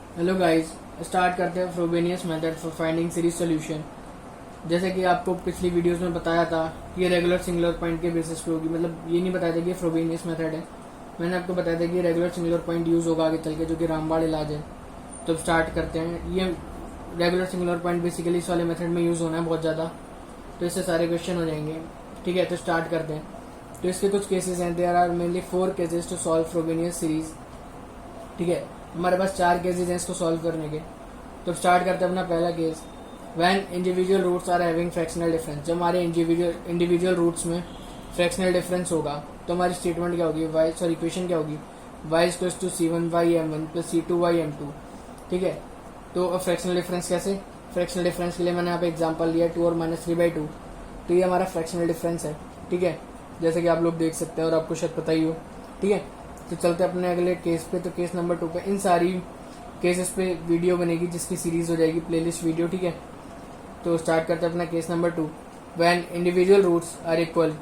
Hello guys, start करते हैं Frobenius method for finding series solution. जैसे कि आपको पिछली वीडियोस में बताया था कि ये रेगुलर सिंगुलर पॉइंट के बेसिस पे होगी। मतलब ये नहीं बताया था कि ये फ्रोबेनियस मेथड है। मैंने आपको बताया था कि रेगुलर सिंगुलर पॉइंट यूज होगा आगे चल के, जो कि रामबाण इलाज है। तो स्टार्ट करते हैं। ये रेगुलर सिंगुलर पॉइंट बेसिकली इस वाले मेथड में यूज होना है बहुत ज़्यादा, तो इससे सारे क्वेश्चन हो जाएंगे। ठीक है, तो स्टार्ट करते हैं। तो इसके कुछ केसेस हैं। There are mainly 4 cases to solve Frobenius series. ठीक है, हमारे पास 4 केसेस हैं इसको सॉल्व करने के। तो स्टार्ट करते हैं अपना पहला case. When individual roots are having fractional difference. जब हमारे इंडिविजुअल रूट्स में फ्रैक्शनल डिफरेंस होगा तो हमारी स्टेटमेंट क्या होगी, इक्वेशन क्या होगी, y equal to c1y_m1 plus c2y_m2। ठीक है, तो अब फ्रैक्शनल डिफरेंस कैसे, फ्रैक्शनल डिफरेंस के लिए मैंने यहाँ पे एग्जांपल लिया 2 और -3/2। तो ये हमारा फ्रैक्शनल डिफरेंस है। ठीक है, जैसे कि आप लोग देख सकते हैं और आपको शायद पता ही हो। ठीक है, तो चलते अपने अगले केस पे। तो केस नंबर 2 पे इन सारी केसेस पे वीडियो बनेगी जिसकी सीरीज हो जाएगी प्लेलिस्ट वीडियो। ठीक है, तो स्टार्ट करते हैं अपना case number 2। When individual roots are equal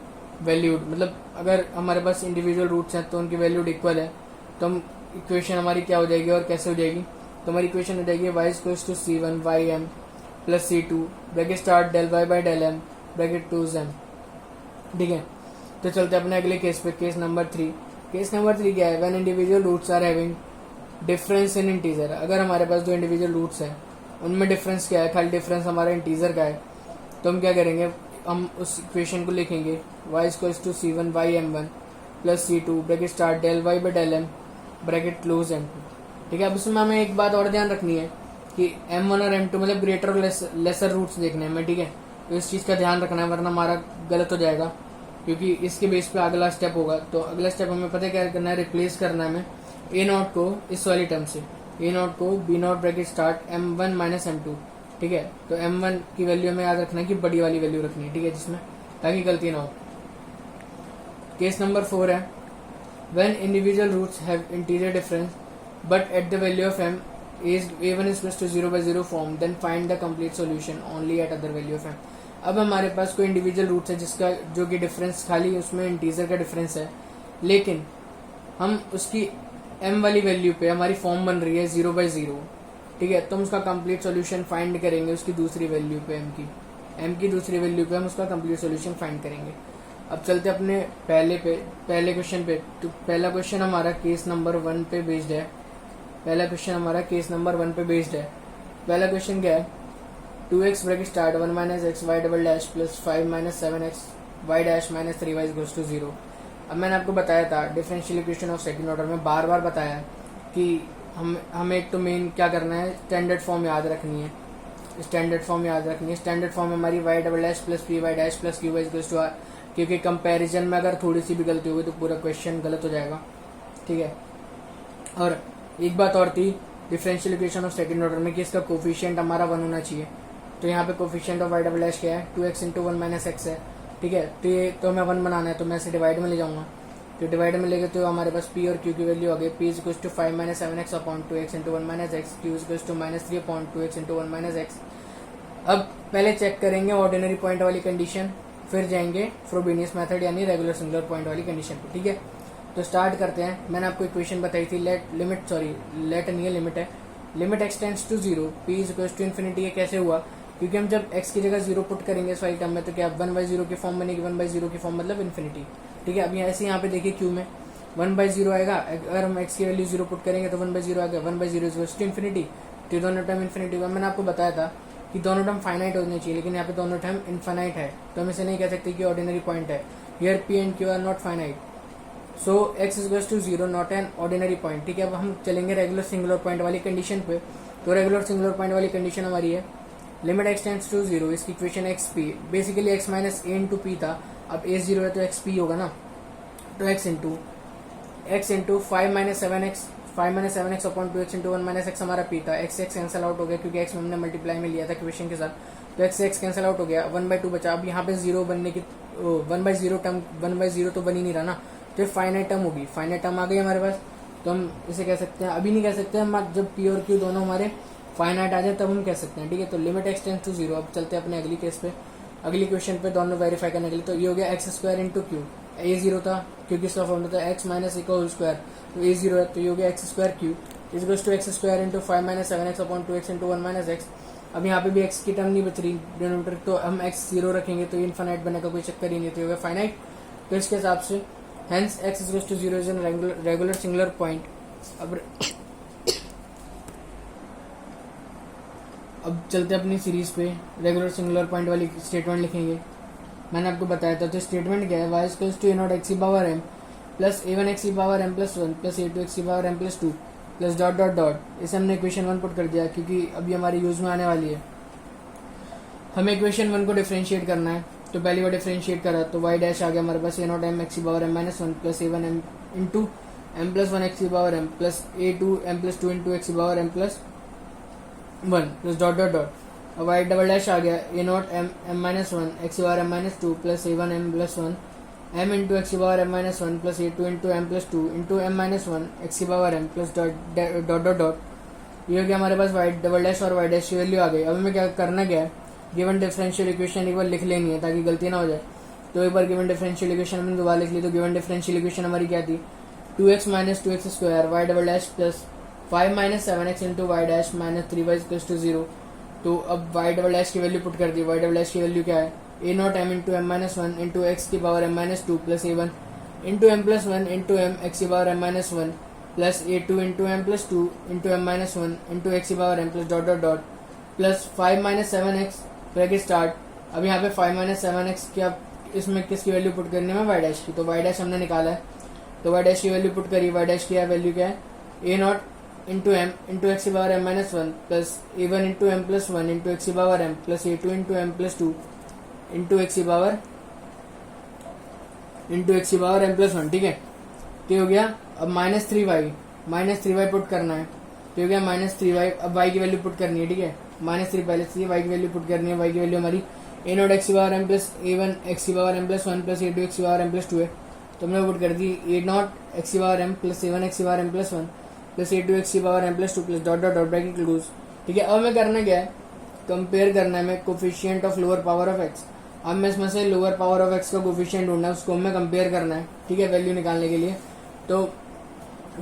valued, मतलब अगर हमारे पास इंडिविजुअल रूट्स हैं तो उनकी वैल्यूड इक्वल है, तो हम इक्वेशन हमारी क्या हो जाएगी और कैसे हो जाएगी। तो हमारी इक्वेशन हो जाएगी y equal to c1y_m plus c2 bracket start del y by del m bracket 2m। ठीक है, तो चलते अपने अगले केस पे। Case number 3। केस नंबर 3 क्या है, when individual roots are having difference in integer. अगर हमारे पास जो इंडिविजुअल रूट्स हैं उनमें डिफरेंस क्या है, खाली डिफरेंस हमारा इंटीजर का है, तो हम क्या करेंगे, हम उस इक्वेशन को लिखेंगे y equal to c1y_m1 plus c2 bracket start del y by del m bracket close m2। ठीक है, अब इसमें हमें एक बात और ध्यान रखनी है कि m1 और m2 मतलब ग्रेटर और लेसर रूट्स देखने हैं हमें। ठीक है, तो इस चीज़ का ध्यान रखना है वरना हमारा गलत हो जाएगा, क्योंकि इसके बेस पे अगला स्टेप होगा। तो अगला स्टेप हमें पता है क्या करना है, रिप्लेस करना है हमें ए नॉट को इस वाली टर्म से, ए नॉट को b naught bracket start m1 minus m2। ठीक है, तो m1 की वैल्यू हमें याद रखना है कि बड़ी वाली वैल्यू रखनी है। ठीक है, जिसमें ताकि गलती ना हो। केस नंबर 4 है, when individual roots have interior difference but at the value of m is a1 is equals to 0/0 form, then find the complete solution only at other value of m। अब हमारे पास कोई individual roots है जिसका जो कि difference खाली उसमें integer का डिफरेंस है, लेकिन हम उसकी m वाली वैल्यू पे हमारी फॉर्म बन रही है 0/0। ठीक है, तो हम उसका कंप्लीट सॉल्यूशन फाइंड करेंगे उसकी दूसरी वैल्यू पे, m की दूसरी वैल्यू पे हम उसका कंप्लीट सॉल्यूशन फाइंड करेंगे। अब चलते अपने पहले क्वेश्चन पे। तो पहला क्वेश्चन हमारा केस नंबर 1 पे बेस्ड है। पहला क्वेश्चन हमारा केस नंबर 1 पे बेस्ड है। पहला क्वेश्चन क्या है, 2x bracket start 1 minus x y double dash plus 5 minus 7x y dash minus 3y equals to 0। अब मैंने आपको बताया था differential equation of second order में बार बार बताया कि हमें एक तो मेन क्या करना है, स्टैंडर्ड फॉर्म याद रखनी है। स्टैंडर्ड फॉर्म याद रखनी है। स्टैंडर्ड फॉर्म हमारी y double dash plus p y dash plus q y equals to r, क्योंकि कंपैरिजन में अगर थोड़ी सी भी गलती होगी तो पूरा क्वेश्चन गलत हो जाएगा। ठीक है, और एक बात और थी differential equation of second order में कि इसका कोफिशिएंट हमारा 1 होना चाहिए। तो यहाँ पे coefficient of y double dash क्या है, 2x इंटू 1 माइनस एक्स है। ठीक है, तो ये तो हमें 1 बनाना है, तो मैं इसे डिवाइड में ले जाऊंगा। तो डिवाइड में लेके तो हमारे पास p और q की वैल्यू आ गई। p is equals to 5 minus 7x upon 2x into 1 minus x, q is equals to minus 3 upon 2x into 1 minus x. अब पहले चेक करेंगे ऑर्डिनरी पॉइंट वाली कंडीशन, फिर जाएंगे फ्रोबेनियस मेथड यानी रेगुलर सिंगुलर पॉइंट वाली कंडीशन पे। ठीक है, तो स्टार्ट करते हैं। मैंने आपको इक्वेशन बताई थी लेट नहीं है, लिमिट है। Limit x tends to 0 p is equal to infinity. ये कैसे हुआ, क्योंकि हम जब x की जगह 0 पुट करेंगे इस वाली टर्म में तो क्या 1/0 की फॉर्म बनेगी, 1/0 की फॉर्म मतलब इन्फिनिटी। ठीक है, अब ऐसे यहाँ पे देखिए q में 1/0 आएगा, अगर हम x की वैल्यू 0 पुट करेंगे तो 1/0 आएगा, 1/0 इज इक्वल टू इन्फिनिटी। तो दोनों टर्म इन्फिनिटी हुआ। मैंने आपको बताया था कि दोनों टर्म फाइनाइट होने चाहिए, लेकिन यहाँ पे दोनों टर्म इनफाइनाइट है, तो हम इसे नहीं कह सकते कि ऑर्डिनरी पॉइंट है। Here p and q are not finite, so x is to 0 not an ordinary point. ठीक है, अब हम चलेंगे रेगुलर सिंगुलर पॉइंट वाली कंडीशन पे। तो रेगुलर सिंगुलर पॉइंट वाली कंडीशन हमारी है लिमिट एक्स टेंड्स टू 0, इसकी equation X P, basically x minus A into P था, अब a 0 है तो एक्स पी होगा ना। तो x into 5 minus 7x upon 2x into 1 minus x हमारा p था। x कैंसिल आउट हो गया क्योंकि x में हमने मल्टीप्लाई में लिया था इक्वेशन के साथ, तो x कैंसिल आउट हो गया, 1/2 बचा। अब यहाँ पे 0 बनने की 1/0 टर्म 1/0 तो बन ही नहीं रहा ना, तो फाइनाइट टर्म होगी। फाइनाइट टर्म आ गई हमारे पास, तो हम इसे कह सकते हैं, अभी नहीं कह सकते हम, जब p और q दोनों हमारे फाइनाइट आ जाए तब हम कह सकते हैं। ठीक है, तो लिमिट एक्स टेंड्स टू 0। अब चलते हैं अपने अगली केस पे, अगली क्वेश्चन पे दोनों वेरीफाई करने के लिए। तो ये हो गया एक्स स्क्वायर इंटू क्यू, ए 0 था क्योंकि इसका फॉर्मूला था एक्स माइनस ए का होल स्क्वायर, तो ए 0 है तो ये हो गया x square q is equals to x square into 5 minus 7x upon 2x into 1 minus x. अब यहाँ पे भी x की टर्म नहीं बच रही डिनोमिनेटर, तो हम x 0 रखेंगे तो इनफाइनाइट बनने का कोई चक्कर ही नहीं, तो होगा फाइनाइट। तो इसके हिसाब से hence x is equals to 0 is an regular singular point. अब चलते अपनी सीरीज पे, रेगुलर सिंगुलर पॉइंट वाली स्टेटमेंट लिखेंगे। मैंने आपको बताया था, तो स्टेटमेंट क्या है, y equals to a0 x की power m plus a1 x की power m plus 1 plus a2 x की power m plus 2 plus dot dot dot. इसे हमने इक्वेशन 1 पुट कर दिया क्योंकि अभी हमारी यूज में आने वाली है। हमें इक्वेशन 1 को डिफरेंशिएट करना है, तो पहली बार डिफरेंशिएट करा तो y डैश आ गया हमारे पास a0 m x की power m minus 1 plus a1 m into m plus 1 x की power m plus a2 m plus 2 into x की power m plus 1 plus dot dot dot. अब y double dash आ गया a0 m minus 1 x की power m minus 2 plus a1 m plus 1 m into x की power m minus 1 plus a2 into m plus 2 into m minus 1 X की power m plus dot dot dot. ये हो गया हमारे पास y double dash और y dash की value आ गई। अब हमें क्या करना क्या है, गिवन डिफरेंशियल इक्वेशन एक बार लिख लेनी है ताकि गलती ना हो जाए। तो एक बार गिवन डिफरेंशियल इक्वेशन हमने दोबारा लिख ली, तो गिवन डिफरेंशियल इक्वेशन हमारी क्या थी, 2x minus 2x square y double dash plus 5 minus 7x into y dash minus 3y equals to 0। तो अब y डबल डैश की वैल्यू पुट कर दी। y डबल डैश की वैल्यू क्या है, a0 m into m minus 1 into x की power m minus 2 plus a1 into m plus 1 into m X की power m minus 1 plus a2 into m plus 2 into m minus 1 into x की power m plus dot dot dot plus 5 minus 7x bracket start. अब यहाँ पे 5 minus 7x क्या, इसमें किसकी value put करनी है, y डैश की। तो y डैश हमने निकाला है, तो y डैश की वैल्यू पुट करी। y डैश की वैल्यू क्या है, a0 into m into x की power m minus 1 plus a1 into m plus 1 into x की power m plus a2 into m plus 2 into x की power m plus 1। ठीक है, तो हो गया। अब माइनस 3y पुट करना है, तो हो गया माइनस 3y। अब y की वैल्यू पुट करनी है, ठीक है, माइनस 3 पहले से y की वैल्यू पुट करनी है। y की वैल्यू हमारी a0 एक्स की power m plus a1 X की power m plus 1 plus a2 X की पावर m प्लस 2 है, तो हमने पुट कर दी a0 एक्स की power m plus a1 X की power m plus 1 plus a2 X की power m plus 2 plus dot dot dot bracket close. ठीक है, अब हमें करना क्या है, कंपेयर करना है हमें coefficient of lower power of x. अब मैं इसमें से लोअर पावर ऑफ एक्स का कोफिशिएंट ढूंढना है, उसको हमें कंपेयर करना है। ठीक है, वैल्यू निकालने के लिए, तो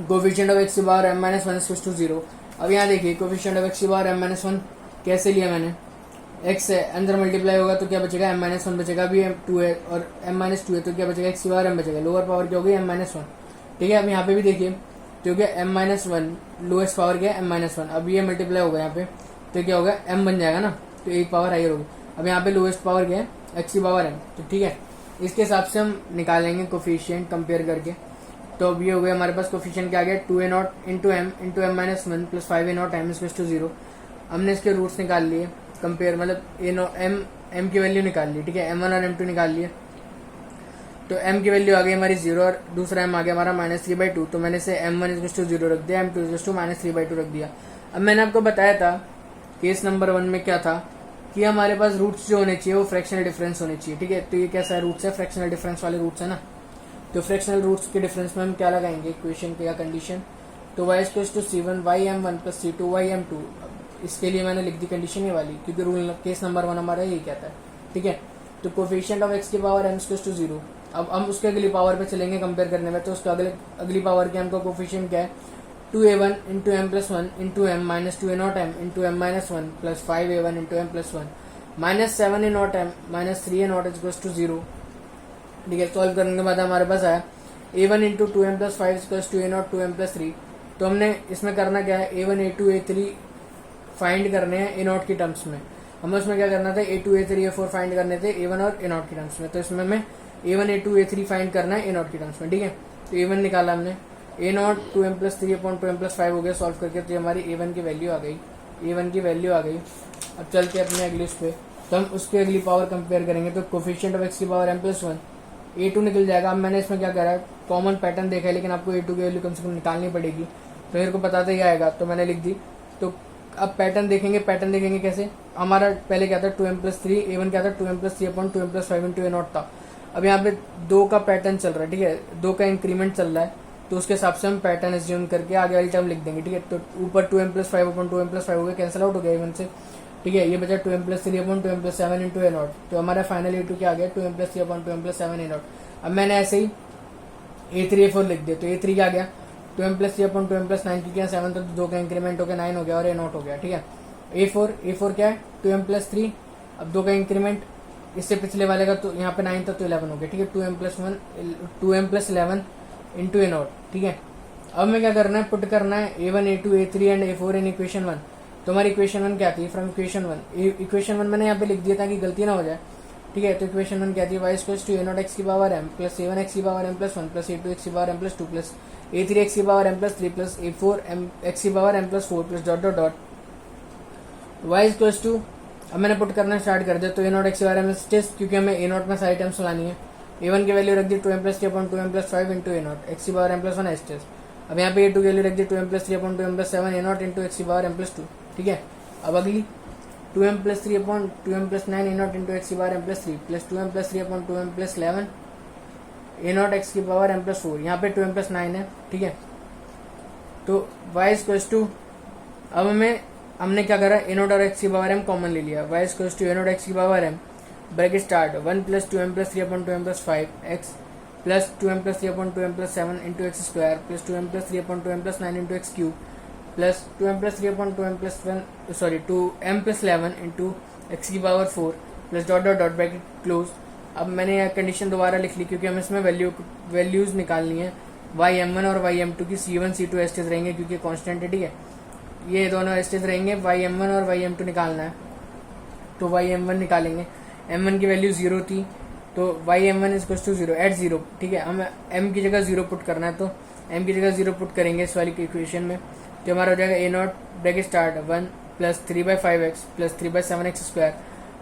कोफिशिएंट ऑफ एक्स की power m minus 1 equals to 0। अब यहाँ देखिए कोफिशिएंट ऑफ एक्स की पावर m माइनस 1 कैसे लिया मैंने, x है अंदर मल्टीप्लाई होगा तो क्या बचेगा, m माइनस 1 बचेगा, अभी m2 है और m माइनस 2 है तो क्या बचेगा, x की पावर m बचेगा, लोअर पावर क्या होगी m माइनस 1। ठीक है, अब यहाँ पे भी देखिए तो क्या m माइनस 1 लोएस्ट पावर क्या है m माइनस 1। अब ये मल्टीप्लाई होगा यहाँ पे तो क्या होगा m बन जाएगा ना, तो एक पावर हायर होगी। अब यहाँ पे लोएस्ट पावर क्या है, x की पावर m। तो ठीक है, इसके हिसाब से हम निकालेंगे कोफिशिएंट कंपेयर करके। तो अब ये हो गया हमारे पास कोफिशिएंट क्या आ गया, 2a0 into m into m minus 1 plus 5a0 m equals to 0। हमने इसके रूट्स निकाल लिए, कंपेयर मतलब m की वैल्यू निकाल ली। ठीक है, m1 और m2 निकाल लिए, तो m की वैल्यू आ गई हमारी 0 और दूसरा m आ गया हमारा माइनस 3/2। तो मैंने इसे m1 इक्वल्स टू 0 रख दिया, m2 इक्वल्स टू माइनस 3/2 रख दिया। अब मैंने आपको बताया था केस नंबर 1 में क्या था कि हमारे पास रूट्स जो होने चाहिए वो फ्रैक्शनल डिफरेंस होने चाहिए। ठीक है, तो ये कैसा रूट्स है, फ्रैक्शनल डिफरेंस वाले रूट्स है ना। तो फ्रैक्शनल रूट्स के डिफरेंस में हम क्या लगाएंगे, इक्वेशन क्या कंडीशन, तो y equals to c1 y_m1 plus c2 y_m2। इसके लिए मैंने लिख दी कंडीशन ये वाली, क्योंकि रूल केस नंबर 1 हमारा यही कहता है। ठीक है, तो कोफिशिएंट ऑफ x की पावर m इक्वल्स टू 0। अब हम उसके अगली पावर पे चलेंगे कंपेयर करने में, तो उसका अगली पावर के m का कोफिशिएंट क्या है, 2a1 into m plus 1 into m minus 2a0 m into m minus 1 plus 5a1 into m plus 1 minus 7a0 m minus 3a0 equals to 0। ठीक है, सॉल्व करने के बाद हमारे पास आया a1 into 2m plus 5 equals to a0 2m plus 3। तो हमने इसमें करना क्या है, a1 a2 a3 फाइंड करने हैं a0 की टर्म्स में। हमें उसमें क्या करना था, a2 a3 a4 फाइंड करने थे a1 और a0 की टर्म्स में। तो इसमें हमें a1 a2 a3 फाइंड करना है a0 की टर्म्स में। ठीक है, तो a1 निकाला हमने, a0 2m plus 3 upon 2m plus 5 हो गया सॉल्व करके, तो हमारी a1 की वैल्यू आ गई, a1 की वैल्यू आ गई। अब चलते अपने अगले उस पे, तो हम उसके अगली पावर कंपेयर करेंगे। तो कोफिशिएंट ऑफ एक्स की पावर m प्लस 1 a2 निकल जाएगा। अब मैंने इसमें क्या करा है, कॉमन पैटर्न देखा है, लेकिन आपको a2 की वैल्यू कम से कम निकालनी पड़ेगी, तो मेरे को बताते ही आएगा, तो मैंने लिख दी। तो अब पैटर्न देखेंगे कैसे, हमारा पहले क्या था 2m प्लस 3, a1 क्या था 2m plus 3 upon 2m plus 5 into a0 था। अब यहाँ पे 2 का पैटर्न चल रहा है, ठीक है, 2 का इंक्रीमेंट चल रहा है, तो उसके हिसाब से हम पैटर्न एज्यूम करके आगे वाली टर्म लिख देंगे। ठीक है, तो ऊपर 2m plus 5 upon 2m plus 5 हो गया, कैंसिल आउट हो गया a1 से। ठीक है, ये बचा 2m plus 3 upon 2m plus 7 into a0। तो हमारा फाइनल a2 क्या आ गया, 2m plus 3 upon 2m plus 7 a0। अब मैंने ऐसे ही a3 a4 लिख दिया, तो a3 क्या आ गया 2m plus 3 upon 2m plus 9, क्योंकि यहाँ 7 था तो 2 का इंक्रीमेंट हो गया 9 हो गया और a0 हो गया, ठीक है। a4 क्या है 2m प्लस 3, अब 2 का इंक्रीमेंट इससे पिछले वाले का, तो यहाँ पे 9 था तो 11 हो गया, ठीक है। 2m प्लस 11 इंटू a0, ठीक है। अब मैं क्या करना है, पुट करना है a1 a2 a3 and a4 in equation 1। तो हमारी इक्वेशन 1 क्या थी, फ्रॉम इक्वेशन 1, इक्वेशन 1 मैंने यहाँ पे लिख दिया ताकि गलती ना हो जाए, ठीक है। तो इक्वेशन 1 क्या थी, y equals to a0 x की power m plus a1 x की power m plus 1 plus a2 x की power m plus 2 plus a3 x की power m plus 3 plus a4 x की power m plus 4 plus dot dot dot y equals to, अब मैंने put करना start कर दिया। तो a0 x की पावर m प्लस टेस्ट, क्योंकि हमें a0 में सारी टर्म्स लानी है। a1 की वैल्यू रख दी 2m plus 3 upon 2m plus 5 into a0 x की power m plus 1 as test. अब यहाँ पे a2 की वैल्यू रख दी 2m plus 3 upon 2m plus 7 a0 into x की पावर m प्लस 2, ठीक है। अब अगली 2m plus 3 upon 2m plus 9 a0 into x की power m plus 3 plus 2m plus 3 upon 2m plus 11 a0 x की power m plus 4, यहाँ पे 2m plus 9 है, ठीक है। तो y इक्वल्स टू, अब हमने क्या करा, a0 और x की पावर m कॉमन ले लिया। y equals to a0 x की power m bracket start 1 plus 2m plus 3 upon 2m plus 5 x plus 2m plus 3 upon 2m plus 7 into x square plus 2m plus 3 upon 2m plus 9 into x cube plus 2m plus 3 upon 2m plus 2m plus 11 into x की power 4 plus dot dot dot bracket close. अब मैंने यह condition दोबारा लिख ली क्योंकि हमें इसमें values निकालनी है। y_m1 और y_m2 की c1 c2 एस्टेज रहेंगे क्योंकि कांस्टेंट है, ठीक है। ये दोनों एस्टेज रहेंगे, y_m1 और y_m2 निकालना है तो y_m1 निकालेंगे। m1 की वैल्यू 0 थी तो y_m1 इक्वल्स टू 0 एट 0, ठीक है। हमें m की जगह 0 पुट करना है तो m की जगह 0 पुट करेंगे इस वाली इक्वेशन में, तो हमारा हो जाएगा a0 bracket start 1 plus 3/5x plus 3/7x square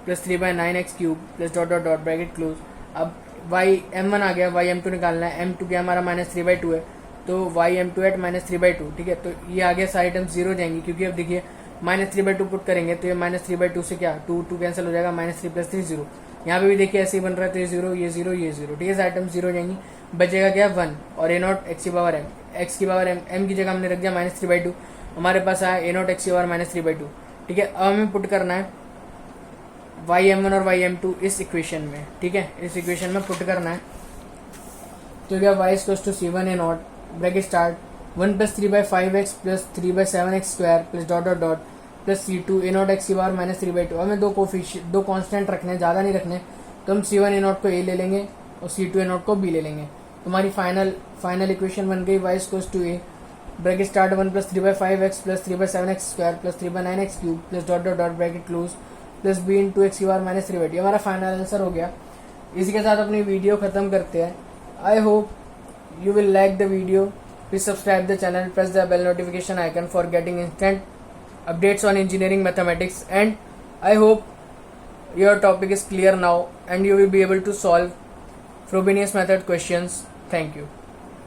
plus 3/9x cube plus dot dot dot bracket close. अब y_m1 आ गया, y_m2 निकालना है, m2 क्या हमारा -3/2 है तो y_m2 एट -3/2, ठीक है। तो ये आ गया, सारी टर्म्स 0 जाएंगी क्योंकि अब देखिए -3/2 पुट करेंगे तो ये -3/2 से क्या 2 कैंसिल हो जाएगा, -3 प्लस 3 0। यहाँ पे भी देखिए ऐसे ही बन रहा है तो ये 0 ये 0 ये 0, ठीक है। सारी टर्म्स 0 जाएंगी, बचेगा क्या 1 और a0 x की पावर m, x की पावर m की जगह हमने रख दिया -3/2, हमारे पास आया a0 x की पावर -3/2, ठीक है। अब हमें पुट करना है y_m1 और y_m2 इस इक्वेशन में, ठीक है। इस इक्वेशन में पुट करना है तो क्या y equals to c1 a0 bracket start 1 plus 3/5x plus 3/7x square plus dot dot dot plus c2 a0 x की पावर -3/2। हमें दो कांस्टेंट रखने हैं, ज़्यादा नहीं रखने, तो हम c1 a0 को a ले लेंगे और c2 a0 को b ले लेंगे। तुम्हारी फाइनल इक्वेशन बन गई y equals to a bracket start 1 plus 3/5x plus 3/7x square plus 3/9x cube plus dot dot dot bracket close plus b into x की पावर -3/2। हमारा फाइनल आंसर हो गया। इसी के साथ अपनी वीडियो खत्म करते हैं। I hope you will like the video. Please subscribe the channel, press the bell notification icon for getting instant updates on engineering mathematics, and I hope your topic is clear now and you will be able to solve Frobenius method questions. Thank you.